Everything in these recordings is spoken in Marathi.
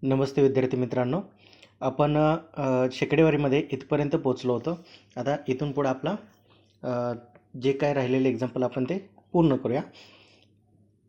नमस्ते विद्यार्थी मित्रांनो. आपण शेकडेवारीमध्ये इथपर्यंत पोचलो होतो. आता इथून पुढे आपला जे काय राहिलेले एक्झाम्पल आपण ते पूर्ण करूया.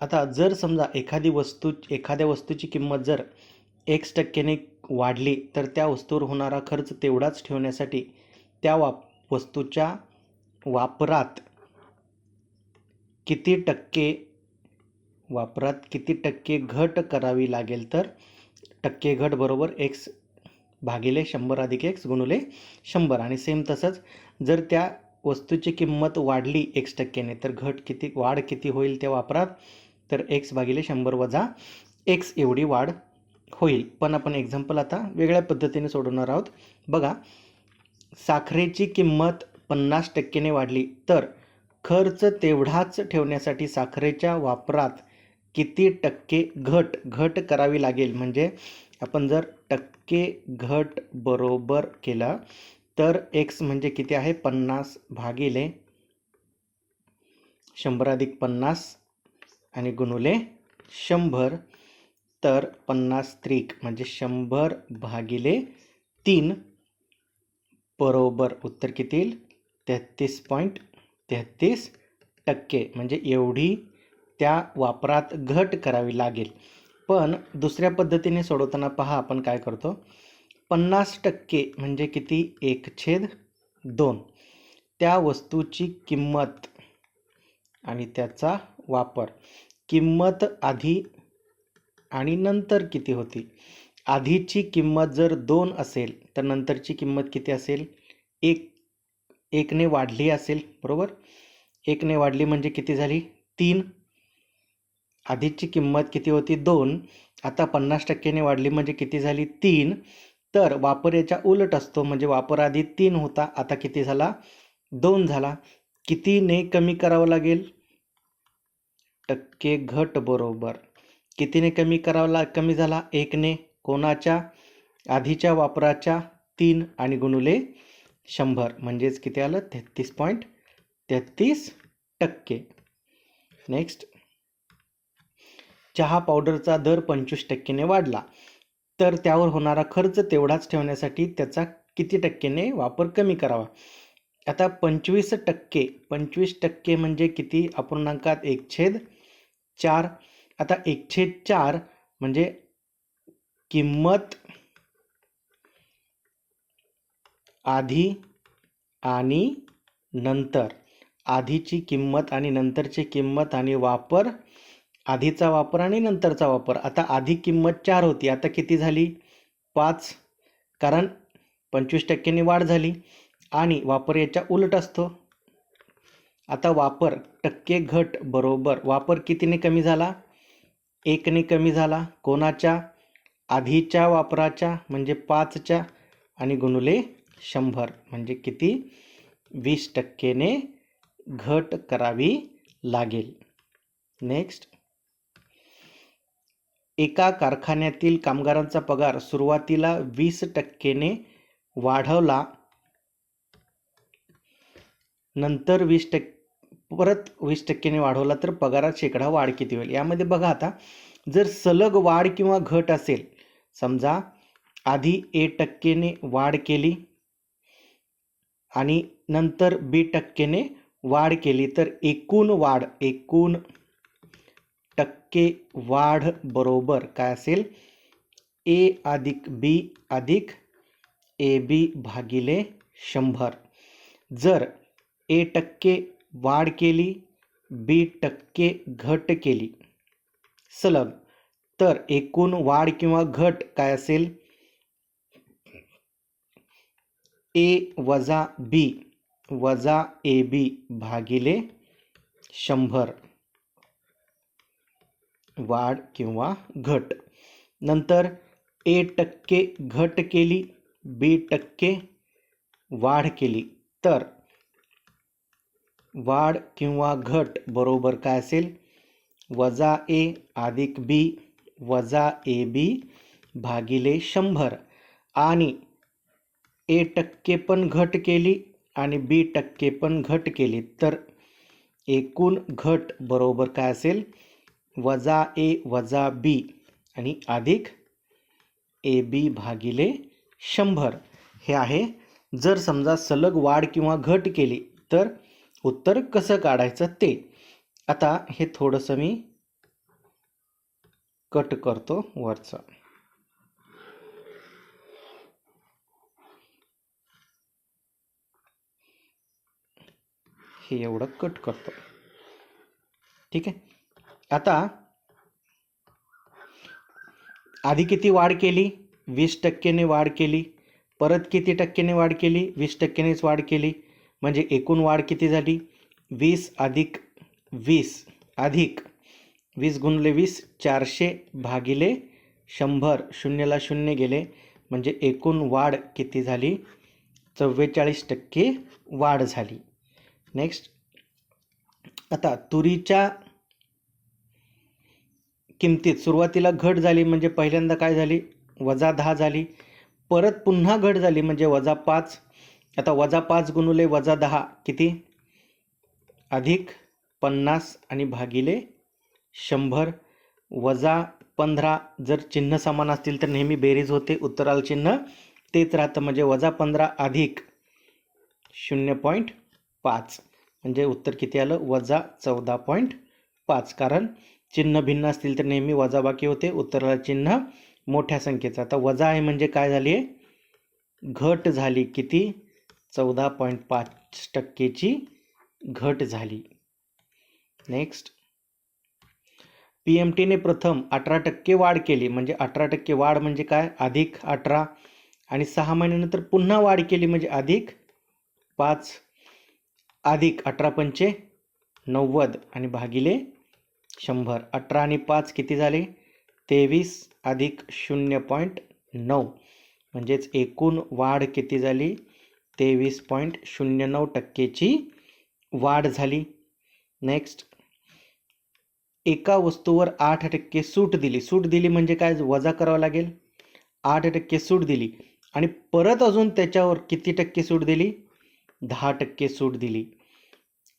आता जर समजा एखाद्या वस्तूची किंमत जर X% वाढली तर त्या वस्तूवर होणारा खर्च तेवढाच ठेवण्यासाठी त्या वस्तूच्या वापरात किती टक्के घट करावी लागेल, तर टक्के घट बरोबर X भागिले 100 अधिक X गुणिले 100. आणि सेम तसंच जर त्या वस्तूची किंमत वाढली X% तर वाढ किती होईल त्या वापरात, तर X भागिले 100 वजा X एवढी वाढ होईल. पण आपण एक्झाम्पल आता वेगळ्या पद्धतीने सोडवणार आहोत. बघा, साखरेची किंमत 50% वाढली तर खर्च तेवढाच ठेवण्यासाठी साखरेच्या वापरात किती टक्के घट करावी लागेल. म्हणजे आपण जर टक्के घट बरोबर केला तर X म्हणजे किती आहे, 50 भागिले 100 अधिक 50 आणि गुणुले 100. तर 50 त्रिक म्हणजे 100 भागिले 3 बरोबर उत्तर किती येईल, 33.33%. म्हणजे एवढी त्या वापरात घट करावी लागेल. पण दुसऱ्या पद्धतीने सोडवताना पहा आपण काय करतो. 50% म्हणजे किती, 1/2. त्या वस्तूची किंमत आणि त्याचा वापर, किंमत आधी आणि नंतर किती होती. आधीची किंमत जर 2 असेल तर नंतरची किंमत किती असेल, 1 ने वाढली असेल. बरोबर, 1 ने वाढली म्हणजे किती झाली, 3. आधीची किंमत किती होती, 2. आता 50% ने वाढली म्हणजे किती झाली, 3. तर वापर याच्या उलट असतो. म्हणजे वापर आधी 3 होता, आता किती झाला, 2 झाला. कितीने कमी करावं लागेल, टक्के घट बरोबर कितीने कमी झाला, 1 ने. कोणाच्या, आधीच्या वापराच्या 3 आणि गुणुले 100 म्हणजेच किती आलं, 33.33%. नेक्स्ट, चहा पावडरचा दर 25% ने वाढला तर त्यावर होणारा खर्च तेवढाच ठेवण्यासाठी त्याचा किती टक्केने वापर कमी करावा. आता 25% म्हणजे किती, अपूर्णांकात 1/4. आता 1/4 म्हणजे किंमत आधी आणि नंतर, आधीची किंमत आणि नंतरची किंमत आणि वापर, आधीचा वापर आणि नंतरचा वापर. आता आधी किंमत 4 होती, आता किती झाली, 5. कारण 25% ने वाढ झाली आणि वापर याच्या उलट असतो. आता वापर टक्के घट बरोबर वापर कितीने कमी झाला, 1 ने कमी झाला. कोणाच्या, आधीच्या वापराच्या म्हणजे 5च्या आणि गुणुले 100 म्हणजे किती, 20% ने घट करावी लागेल. नेक्स्ट, एका कारखान्यातील कामगारांचा पगार सुरुवातीला 20% ने वाढवला, नंतर 20% ने वाढवला तर पगारात शेकडा वाढ किती होईल. यामध्ये बघा, आता जर सलग वाढ किंवा घट असेल, समजा आधी A% ने वाढ केली आणि नंतर B% ने वाढ केली, तर एकूण टक्के वाढ बरोबर काय असेल, A अधिक B अधिक AB भागिले 100. जर A% वाढ केली, B% घट केली सलग, तर एकूण वाढ किंवा घट काय असेल, A वजा B वजा AB भागिले 100 वाढ किंवा घट. नंतर A% घट केली, B% वाढ केली, तर वाढ किंवा घट बरोबर काय असेल, वजा A अधिक B वजा AB भागिले 100. आणि A% पण घट केली आणि B% पण घट केली, तर एकूण घट बरोबर काय असेल, वजा A वजा B आणि अधिक AB भागिले 100 हे आहे. जर समजा सलग वाढ किंवा घट केली तर उत्तर कसं काढायचं ते. आता हे थोडंसं मी कट करतो वरचं. हे एवढं कट करतो. ठीक आहे. आता आधी किती वाढ केली? 20% वाढ केली. परत किती टक्क्याने वाढ केली? 20%नेच वाढ केली. म्हणजे एकूण वाढ किती झाली? 20 अधिक 20 अधिक 20 गुणिले 20 400 भागिले 100. शून्यला शून्य गेले म्हणजे एकूण वाढ किती झाली? 44% वाढ झाली. नेक्स्ट, आता तुरीच्या किमतीत सुरुवातीला घट झाली म्हणजे पहिल्यांदा काय झाली? -10 झाली. परत पुन्हा घट झाली म्हणजे -5. आता -5 गुणिले -10 किती? अधिक 50 आणि भागिले 100. -15 जर चिन्ह समान असतील तर नेहमी बेरीज होते. उत्तराला चिन्ह तेच राहतं म्हणजे -15 अधिक 0.5 म्हणजे उत्तर किती आलं? -14.5. कारण चिन्ह भिन्न असतील तर नेहमी वजाबाकी होते. उत्तराला चिन्ह मोठ्या संख्येचं. आता वजा आहे म्हणजे काय झाली आहे? घट झाली. किती? 14.5%ची घट झाली. नेक्स्ट, PMTने प्रथम 18% वाढ केली म्हणजे 18% वाढ म्हणजे काय? अधिक 18 आणि 6 महिन्यानंतर पुन्हा वाढ केली म्हणजे अधिक 5 अधिक 18 पंचे 90 आणि भागिले 100. 18 आणि 5 किती झाले? 23 अधिक 0.9 म्हणजेच एकूण वाढ किती झाली? 23.09%ची वाढ झाली. नेक्स्ट, एका वस्तूवर 8% सूट दिली. सूट दिली म्हणजे काय? वजा करावं लागेल. 8% सूट दिली आणि परत अजून त्याच्यावर किती टक्के सूट दिली? 10% सूट दिली.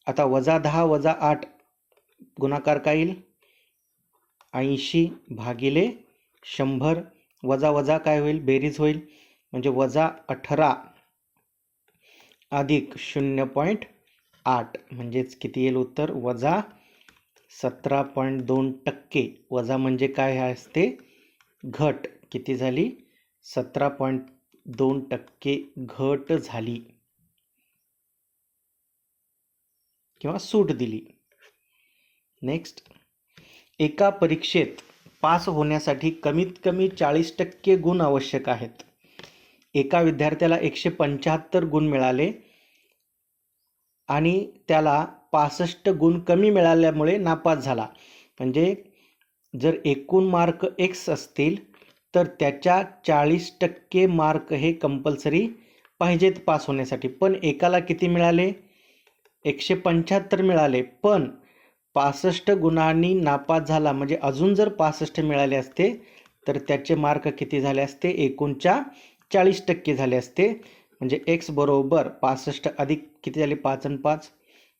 आता -10 - 8 गुणाकार काय येईल? 80 भागिले 100. वजा वजा काय होईल? बेरीज होईल म्हणजे -18 अधिक 0.8 म्हणजेच किती येईल उत्तर? -17.2%. वजा म्हणजे काय असते? घट. किती झाली? 17.2% घट झाली किंवा सूट दिली. नेक्स्ट, एका परीक्षेत पास होण्यासाठी कमीत कमी 40% गुण आवश्यक आहेत. एका विद्यार्थ्याला 175 गुण मिळाले आणि त्याला 65 गुण कमी मिळाल्यामुळे नापास झाला. म्हणजे जर एकूण मार्क X असतील तर त्याच्या 40% मार्क हे कंपल्सरी पाहिजेत पास होण्यासाठी. पण एकाला किती मिळाले? 175 मिळाले पण 65 गुणांनी नापास झाला. म्हणजे अजून जर 65 मिळाले असते तर त्याचे मार्क किती झाले असते? एकूणच्या 40% झाले असते. म्हणजे X बरोबर 65 अधिक किती झाले? 5 आणि 5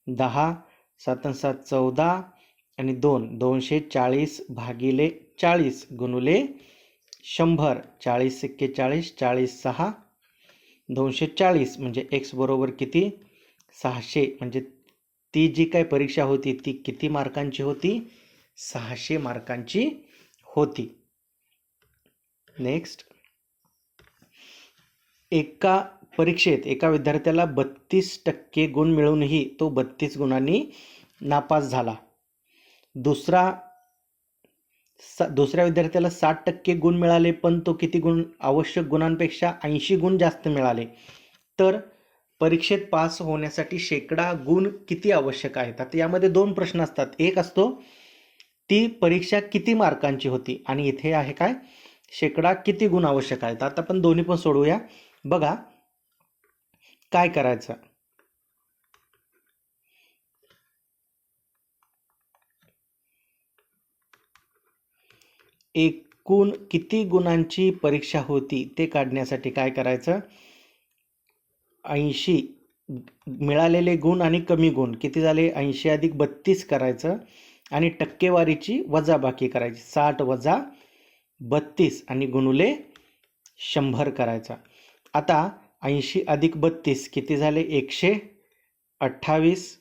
10, 7 आणि 7 14 आणि 2 240 भागिले 40 गुणुले 100. 40 × 40 40 6 240 म्हणजे X बरोबर किती? 600. म्हणजे ती जी काय परीक्षा होती ती किती मार्कांची होती? 600 मार्कांची होती. नेक्स्ट, एका परीक्षेत एका विद्यार्थ्याला 32% गुण मिळूनही तो 32 गुणांनी नापास झाला. दुसऱ्या विद्यार्थ्याला 60% गुण मिळाले पण तो किती गुण? आवश्यक गुणांपेक्षा 80 गुण जास्त मिळाले. तर परीक्षेत पास होण्यासाठी शेकडा गुण किती आवश्यक आहेत? आता यामध्ये दोन प्रश्न असतात. एक असतो ती परीक्षा किती मार्कांची होती आणि इथे आहे काय? शेकडा किती गुण आवश्यक आहेत. आता आपण दोन्ही पण सोडवूया. बघा काय करायचं. एकूण किती गुणांची परीक्षा होती ते काढण्यासाठी काय करायचं? 80 मिळालेले गुण आणि कमी गुण किती झाले? 80 अधिक 32 करायचं आणि टक्केवारीची वजाबाकी करायची. 60 - 32 आणि गुणुले 100 करायचा. आता 80 अधिक 32 किती झाले? 128.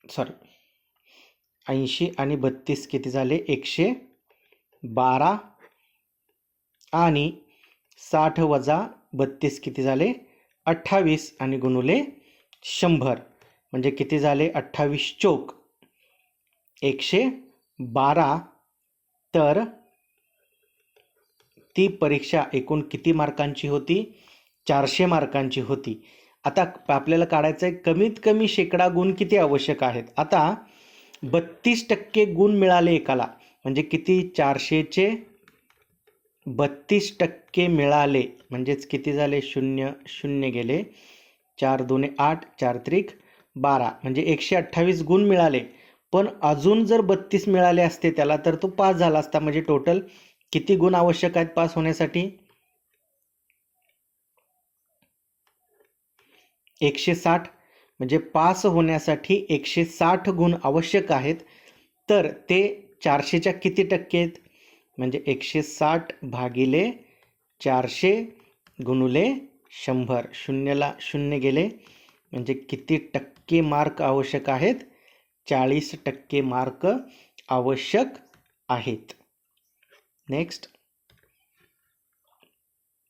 सॉरी, 80 आणि 32 किती झाले? 112. आणि 60 वजा 32 किती झाले? 28 आणि गुणुले 100 म्हणजे किती झाले? 28 चोक 112. तर ती परीक्षा एकूण किती मार्कांची होती? 400 मार्कांची होती. आता आपल्याला काढायचं आहे कमीत कमी शेकडा गुण किती आवश्यक आहेत. आता 32% गुण मिळाले एकाला म्हणजे किती? 400चे 32% मिळाले म्हणजेच किती झाले? 0 0 गेले, 4 2 8, 4 त्रिक 12 म्हणजे 128 गुण मिळाले. पण अजून जर 32 मिळाले असते त्याला तर तो पास झाला असता. म्हणजे टोटल किती गुण आवश्यक आहेत पास होण्यासाठी? 160. म्हणजे पास होण्यासाठी 160 गुण आवश्यक आहेत. तर ते 400च्या किती टक्के आहेत? म्हणजे 160 भागिले 400 गुणुले 100. 0ला 0 गेले म्हणजे किती टक्के मार्क आवश्यक आहेत? 40% मार्क आवश्यक आहेत. नेक्स्ट,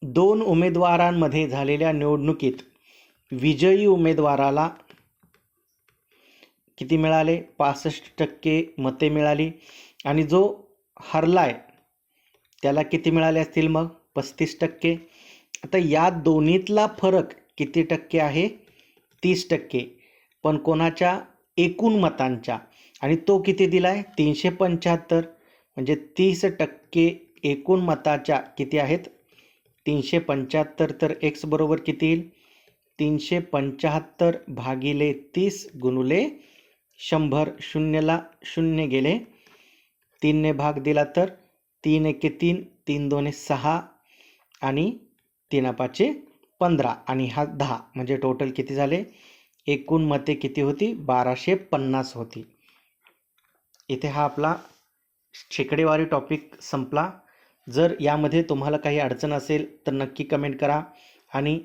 2 उमेदवारांमध्ये झालेल्या निवडणुकीत विजयी उमेदवाराला किती मिळाले? 65% मते मिळाली. आणि जो हरलाय त्याला किती मिळाले असतील मग? 35%. आता या दोन्हीतला फरक किती टक्के आहे? 30%. पण कोणाच्या? एकूण मतांच्या. आणि तो किती दिलाय? 375. म्हणजे 30% एकूण मताच्या किती आहेत? 375. तर x बरोबर किती येईल? 375 भागिले 30 गुणुले 100. 0ला 0 गेले, 3ने भाग दिला तर 3 एके 3, 3 दोने 6 आणि 3 पाचे 15 आणि हा 10. म्हणजे टोटल किती झाले? एकूण मते किती होती? 1250 होती. इथे हा आपला शेकडेवारी टॉपिक संपला. जर यामध्ये तुम्हाला काही अडचण असेल तर नक्की कमेंट करा आणि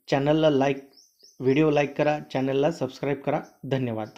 चॅनलला व्हिडिओ लाईक करा, चॅनलला सबस्क्राईब करा. धन्यवाद.